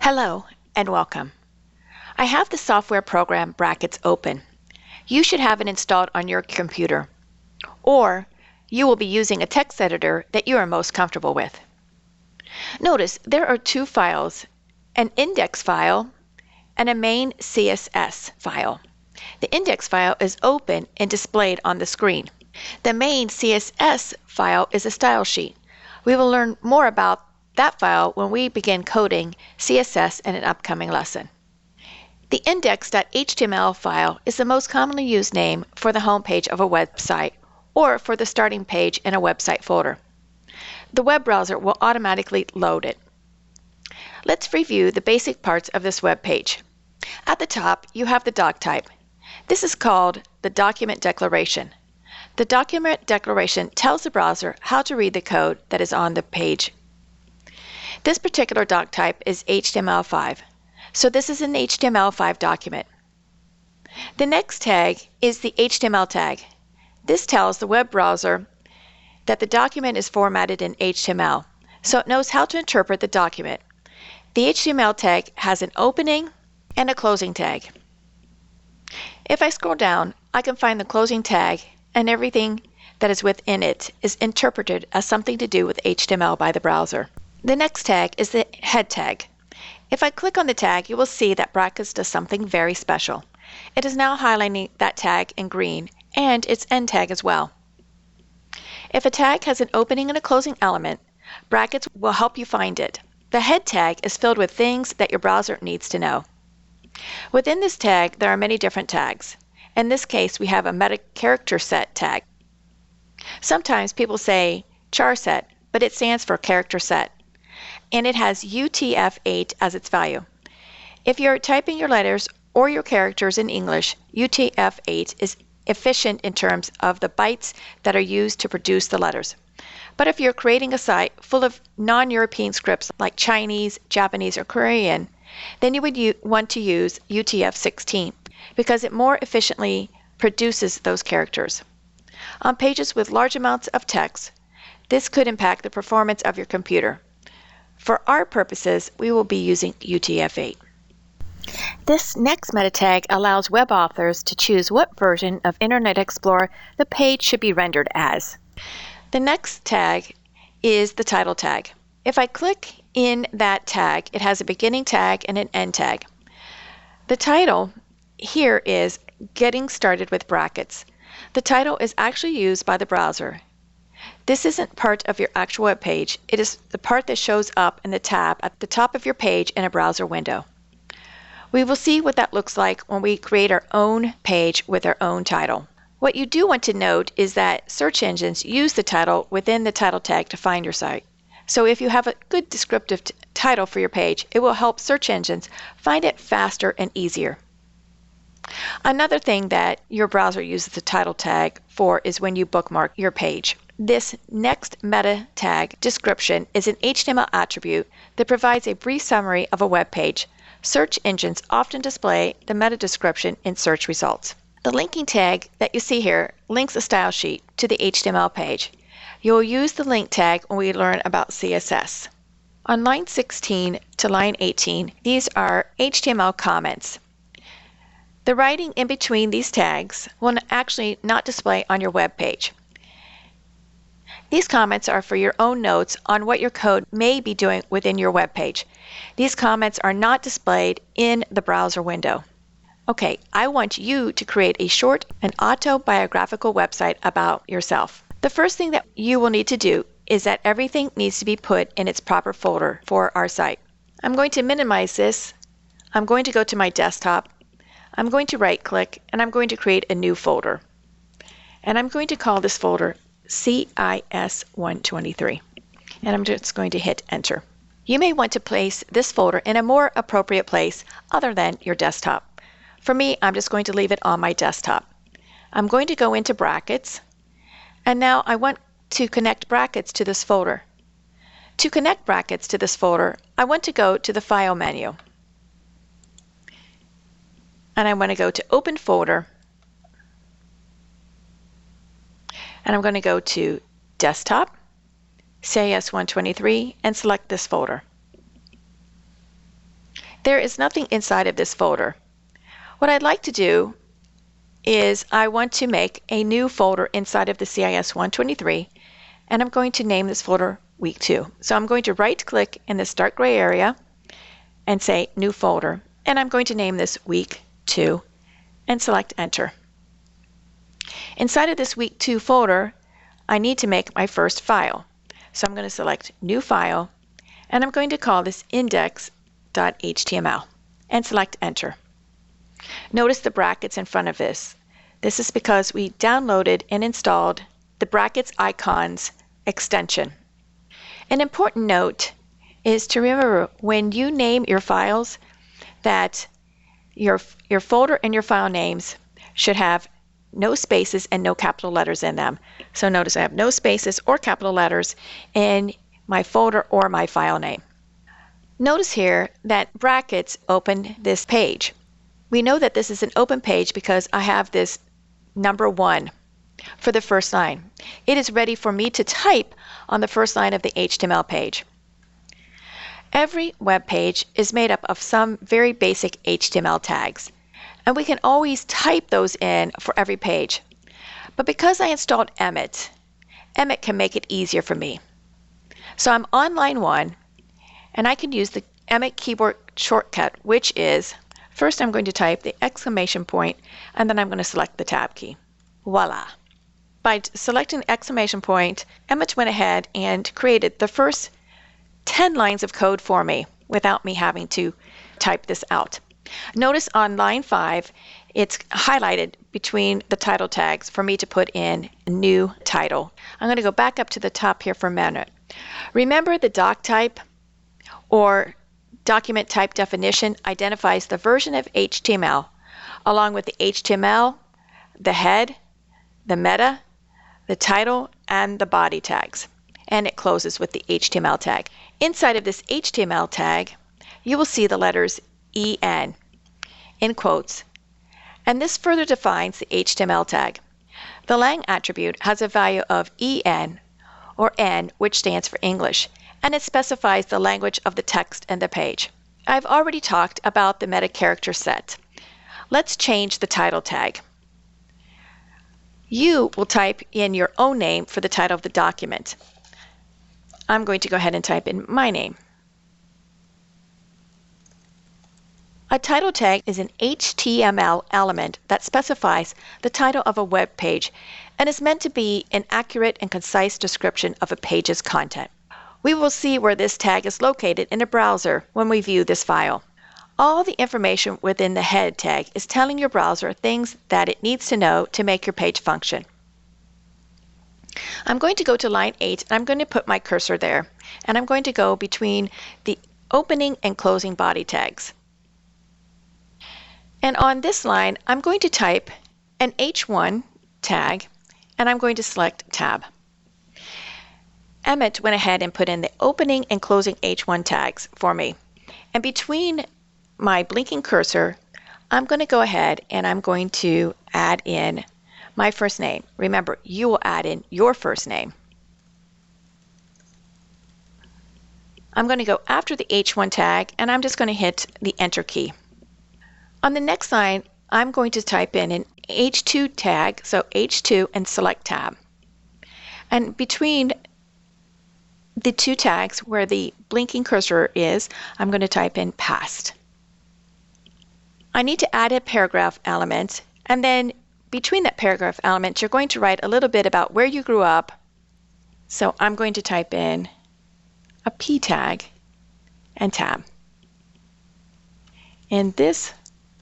Hello and welcome. I have the software program Brackets open. You should have it installed on your computer, or you will be using a text editor that you are most comfortable with. Notice there are two files, an index file and a main CSS file. The index file is open and displayed on the screen. The main CSS file is a style sheet. We will learn more about that file when we begin coding CSS in an upcoming lesson. The index.html file is the most commonly used name for the home page of a website or for the starting page in a website folder. The web browser will automatically load it. Let's review the basic parts of this web page. At the top, you have the doc type. This is called the document declaration. The document declaration tells the browser how to read the code that is on the page. This particular doc type is HTML5, so this is an HTML5 document. The next tag is the HTML tag. This tells the web browser that the document is formatted in HTML, so it knows how to interpret the document. The HTML tag has an opening and a closing tag. If I scroll down, I can find the closing tag, and everything that is within it is interpreted as something to do with HTML by the browser. The next tag is the head tag. If I click on the tag, you will see that Brackets does something very special. It is now highlighting that tag in green and its end tag as well. If a tag has an opening and a closing element, Brackets will help you find it. The head tag is filled with things that your browser needs to know. Within this tag, there are many different tags. In this case, we have a meta character set tag. Sometimes people say char set, but it stands for character set, and it has UTF-8 as its value. If you're typing your letters or your characters in English, UTF-8 is efficient in terms of the bytes that are used to produce the letters. But if you're creating a site full of non-European scripts like Chinese, Japanese, or Korean, then you would want to use UTF-16 because it more efficiently produces those characters. On pages with large amounts of text, this could impact the performance of your computer. For our purposes, we will be using UTF-8. This next meta tag allows web authors to choose what version of Internet Explorer the page should be rendered as. The next tag is the title tag. If I click in that tag, it has a beginning tag and an end tag. The title here is Getting Started with Brackets. The title is actually used by the browser. This isn't part of your actual web page. It is the part that shows up in the tab at the top of your page in a browser window. We will see what that looks like when we create our own page with our own title. What you do want to note is that search engines use the title within the title tag to find your site. So if you have a good descriptive title for your page, it will help search engines find it faster and easier. Another thing that your browser uses the title tag for is when you bookmark your page. This next meta tag description is an HTML attribute that provides a brief summary of a web page. Search engines often display the meta description in search results. The linking tag that you see here links a style sheet to the HTML page. You will use the link tag when we learn about CSS. On line 16 to line 18, these are HTML comments. The writing in between these tags will actually not display on your web page. These comments are for your own notes on what your code may be doing within your web page. These comments are not displayed in the browser window. Okay, I want you to create a short and autobiographical website about yourself. The first thing that you will need to do is that everything needs to be put in its proper folder for our site. I'm going to minimize this. I'm going to go to my desktop. I'm going to right click and I'm going to create a new folder. And I'm going to call this folder CIS123. And I'm just going to hit enter. You may want to place this folder in a more appropriate place other than your desktop. For me, I'm just going to leave it on my desktop. I'm going to go into Brackets, and now I want to connect Brackets to this folder. To connect Brackets to this folder, I want to go to the File menu. And I want to go to Open Folder, and I'm going to go to Desktop, CIS123, and select this folder. there is nothing inside of this folder. What I'd like to do is I want to make a new folder inside of the CIS 123, and I'm going to name this folder Week 2. So I'm going to right-click in this dark gray area and say New Folder, and I'm going to name this Week 2 and select Enter. Inside of this Week 2 folder, I need to make my first file. So I'm going to select New File, and I'm going to call this index.html and select Enter. Notice the brackets in front of this. This is because we downloaded and installed the brackets icons extension. An important note is to remember when you name your files that your folder and your file names should have no spaces and no capital letters in them. So notice I have no spaces or capital letters in my folder or my file name. Notice here that brackets open this page. We know that this is an open page because I have this number 1 for the first line. It is ready for me to type on the first line of the HTML page. Every web page is made up of some very basic HTML tags, and we can always type those in for every page. But because I installed Emmet, Emmet can make it easier for me. So I'm on line 1, and I can use the Emmet keyboard shortcut, which is, first I'm going to type the exclamation point, and then I'm going to select the tab key. Voila! By selecting the exclamation point, Emmet went ahead and created the first 10 lines of code for me without me having to type this out. Notice on line 5, it's highlighted between the title tags for me to put in a new title. I'm going to go back up to the top here for a minute. Remember the doc type or document type definition identifies the version of HTML along with the HTML, the head, the meta, the title, and the body tags. And it closes with the HTML tag. Inside of this HTML tag, you will see the letters EN in quotes, and this further defines the HTML tag. The lang attribute has a value of EN, or N, which stands for English, and it specifies the language of the text and the page. I've already talked about the meta character set. Let's change the title tag. You will type in your own name for the title of the document. I'm going to go ahead and type in my name. A title tag is an HTML element that specifies the title of a web page and is meant to be an accurate and concise description of a page's content. We will see where this tag is located in a browser when we view this file. All the information within the head tag is telling your browser things that it needs to know to make your page function. I'm going to go to line 8 and I'm going to put my cursor there, and I'm going to go between the opening and closing body tags. And on this line, I'm going to type an H1 tag, and I'm going to select tab. Emmet went ahead and put in the opening and closing H1 tags for me. And between my blinking cursor, I'm going to go ahead and I'm going to add in my first name. Remember, you will add in your first name. I'm going to go after the H1 tag, and I'm just going to hit the Enter key. On the next line, I'm going to type in an H2 tag, so H2, and select tab. And between the two tags where the blinking cursor is, I'm going to type in past. I need to add a paragraph element, and then between that paragraph element, you're going to write a little bit about where you grew up. So I'm going to type in a P tag and tab. In this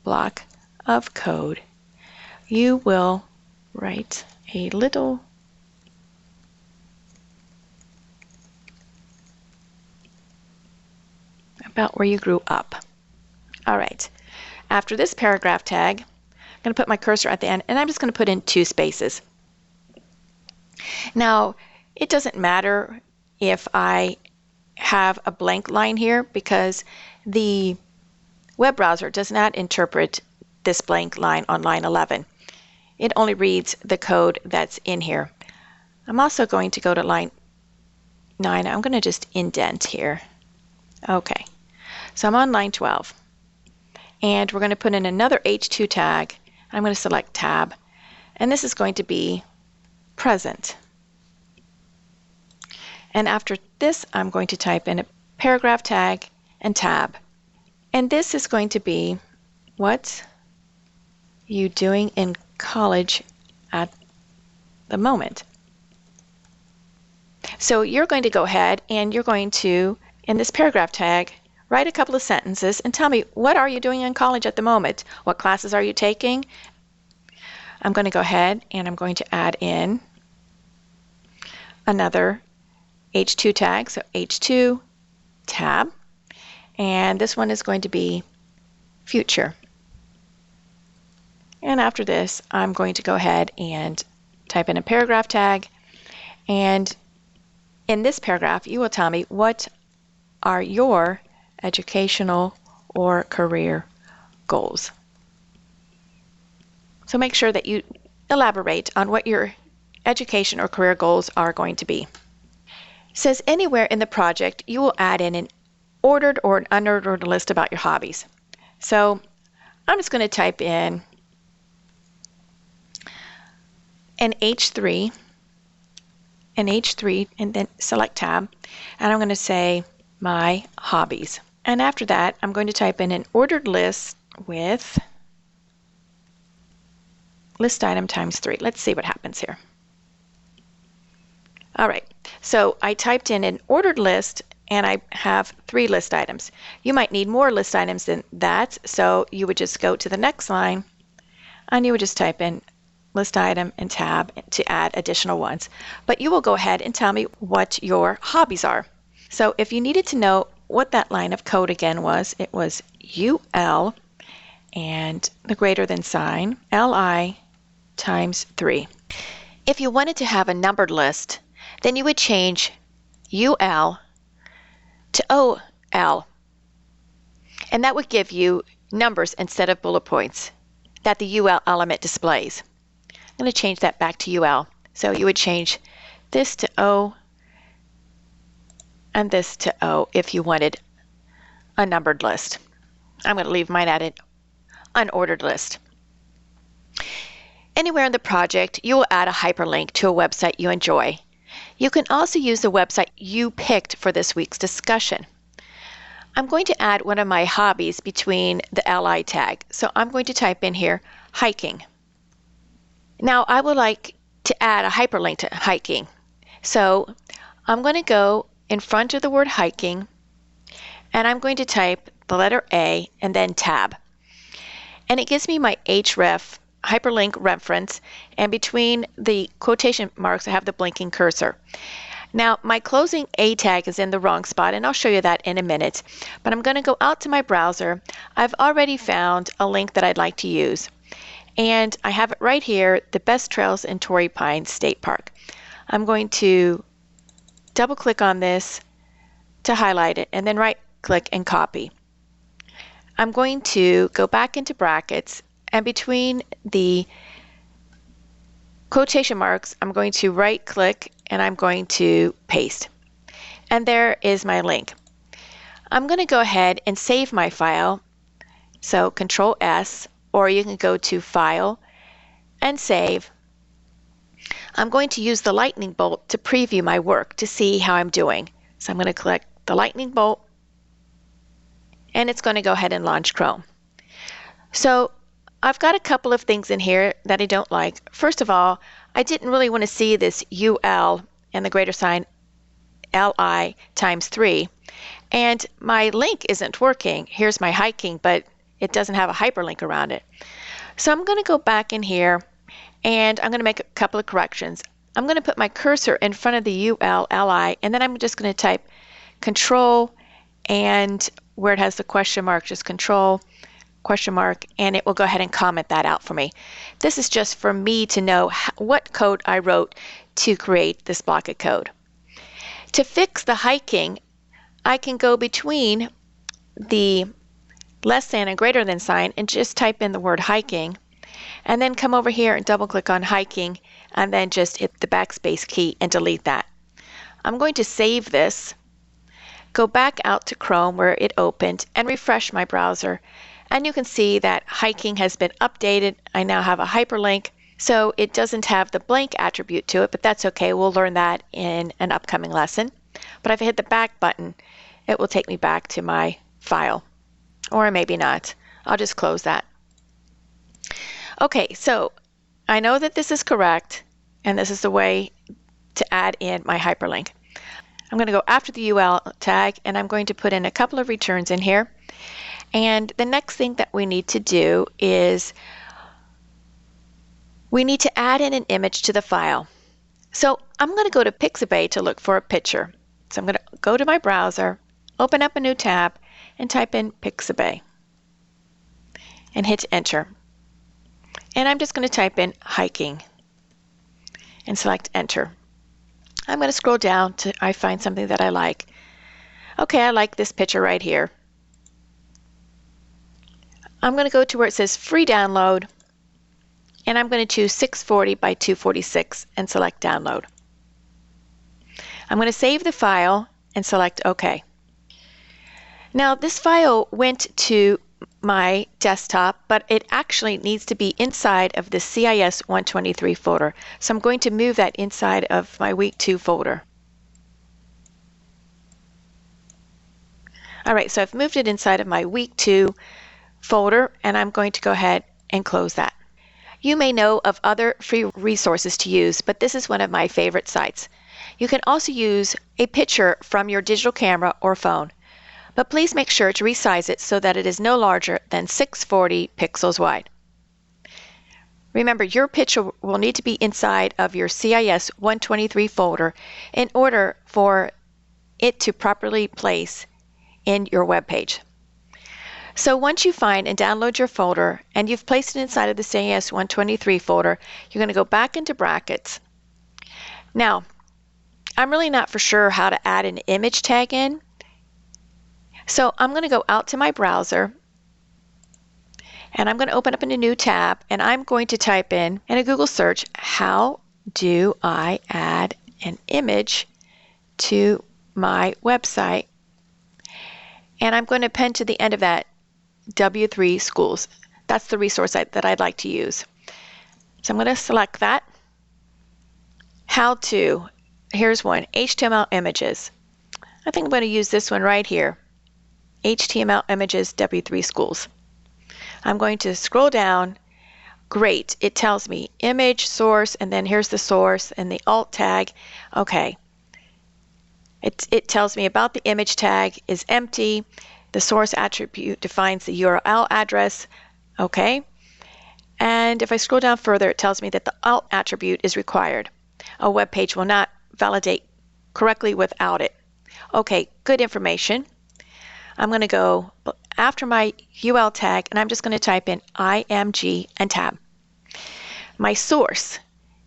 block of code, you will write a little about where you grew up. All right. After this paragraph tag, I'm going to put my cursor at the end, and I'm just going to put in 2 spaces. Now, it doesn't matter if I have a blank line here because the web browser does not interpret this blank line on line 11. It only reads the code that's in here. I'm also going to go to line 9. I'm going to just indent here. Okay, so I'm on line 12. and we're going to put in another H2 tag. I'm going to select tab, and this is going to be present. And after this, I'm going to type in a paragraph tag and tab. And this is going to be what you doing in college at the moment. So you're going to go ahead and you're going to, in this paragraph tag, write a couple of sentences and tell me, what are you doing in college at the moment? What classes are you taking? I'm going to go ahead and I'm going to add in another H2 tag, so H2 tab, and this one is going to be future. And after this, I'm going to go ahead and type in a paragraph tag, and in this paragraph, you will tell me what are your educational or career goals. So make sure that you elaborate on what your education or career goals are going to be. It says anywhere in the project, you will add in an ordered or an unordered list about your hobbies. So I'm just going to type in an H3, and then select tab, and I'm going to say my hobbies. And after that, I'm going to type in an ordered list with list item times 3. Let's see what happens here. All right, so I typed in an ordered list and I have 3 list items. You might need more list items than that, so you would just go to the next line and you would just type in list item and tab to add additional ones. But you will go ahead and tell me what your hobbies are. So if you needed to know what that line of code again was, it was UL and the greater than sign, LI times 3. If you wanted to have a numbered list, then you would change UL to OL, and that would give you numbers instead of bullet points that the UL element displays. I'm going to change that back to UL. So you would change this to O and this to O if you wanted a numbered list. I'm going to leave mine at an unordered list. Anywhere in the project, you will add a hyperlink to a website you enjoy. You can also use the website you picked for this week's discussion. I'm going to add one of my hobbies between the LI tag. So I'm going to type in here, hiking. Now I would like to add a hyperlink to hiking. So I'm going to go in front of the word hiking, and I'm going to type the letter A and then tab. And it gives me my href hyperlink reference, and between the quotation marks I have the blinking cursor. Now my closing A tag is in the wrong spot, and I'll show you that in a minute. But I'm going to go out to my browser. I've already found a link that I'd like to use. And I have it right here, the best trails in Torrey Pines State Park. I'm going to double click on this to highlight it and then right click and copy. I'm going to go back into brackets, and between the quotation marks, I'm going to right click and I'm going to paste. And there is my link. I'm going to go ahead and save my file. So Control S, or you can go to File and Save. I'm going to use the lightning bolt to preview my work to see how I'm doing. So I'm going to click the lightning bolt, and it's going to go ahead and launch Chrome. So I've got a couple of things in here that I don't like. First of all, I didn't really want to see this UL and the greater sign LI times 3. And my link isn't working. Here's my hiking, but it doesn't have a hyperlink around it. So I'm going to go back in here and I'm going to make a couple of corrections. I'm going to put my cursor in front of the UL, LI, and then I'm just going to type Control, and where it has the question mark, just Control, question mark, and it will go ahead and comment that out for me. This is just for me to know what code I wrote to create this block of code. To fix the hiking, I can go between the less than and greater than sign and just type in the word hiking, and then come over here and double click on hiking, and then just hit the backspace key and delete that. I'm going to save this, go back out to Chrome where it opened, and refresh my browser, And you can see that hiking has been updated. I now have a hyperlink. So it doesn't have the blank attribute to it, but that's okay. We'll learn that in an upcoming lesson. But if I hit the back button, it will take me back to my file. Or maybe not. I'll just close that. Okay, so I know that this is correct, and this is the way to add in my hyperlink. I'm going to go after the UL tag, and I'm going to put in a couple of returns in here. And the next thing that we need to do is we need to add in an image to the file. So I'm going to go to Pixabay to look for a picture. So I'm going to go to my browser, open up a new tab, and type in Pixabay and hit enter. And I'm just going to type in hiking and select enter. I'm going to scroll down till I find something that I like. Okay, I like this picture right here. I'm going to go to where it says free download, and I'm going to choose 640 by 246 and select download. I'm going to save the file and select OK. Now this file went to my desktop, but it actually needs to be inside of the CIS 123 folder. So I'm going to move that inside of my week 2 folder. All right, so I've moved it inside of my week 2 folder, and I'm going to go ahead and close that. You may know of other free resources to use, but this is one of my favorite sites. You can also use a picture from your digital camera or phone, but please make sure to resize it so that it is no larger than 640 pixels wide. Remember, your picture will need to be inside of your CIS 123 folder in order for it to properly place in your web page. So once you find and download your folder and you've placed it inside of the CIS 123 folder, you're going to go back into brackets. Now, I'm really not for sure how to add an image tag in. So I'm going to go out to my browser, and I'm going to open up in a new tab, and I'm going to type in a Google search, how do I add an image to my website? And I'm going to append to the end of that W3 Schools. That's the resource that I'd like to use. So I'm going to select that. How to, here's one, HTML images. I think I'm going to use this one right here, HTML images W3 Schools. I'm going to scroll down. Great, it tells me image, source, and then here's the source and the alt tag. Okay. It tells me about the image tag is empty. The source attribute defines the URL address. Okay. And if I scroll down further, it tells me that the alt attribute is required. A web page will not validate correctly without it. Okay, good information. I'm going to go after my UL tag, and I'm just going to type in IMG and tab. My source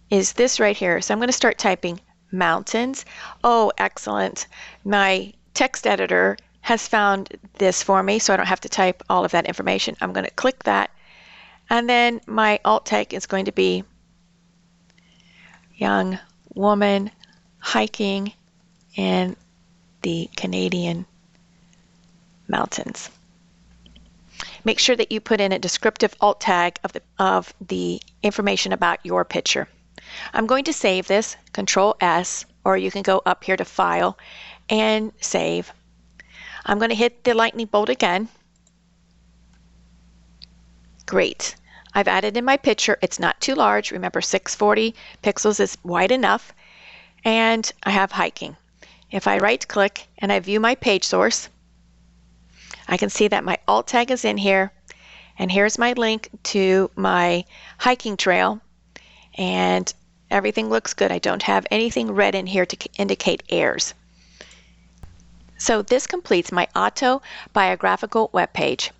is this right here. So I'm going to start typing mountains. Oh, excellent. My text editor has found this for me, so I don't have to type all of that information. I'm going to click that, and then my alt tag is going to be young woman hiking in the Canadian mountains. Make sure that you put in a descriptive alt tag of the information about your picture. I'm going to save this, Control S, or you can go up here to File and Save. I'm going to hit the lightning bolt again. Great. I've added in my picture. It's not too large. Remember, 640 pixels is wide enough. And I have hiking. If I right click and I view my page source, I can see that my alt tag is in here. And here's my link to my hiking trail. And everything looks good. I don't have anything red in here to indicate errors. So this completes my autobiographical web page.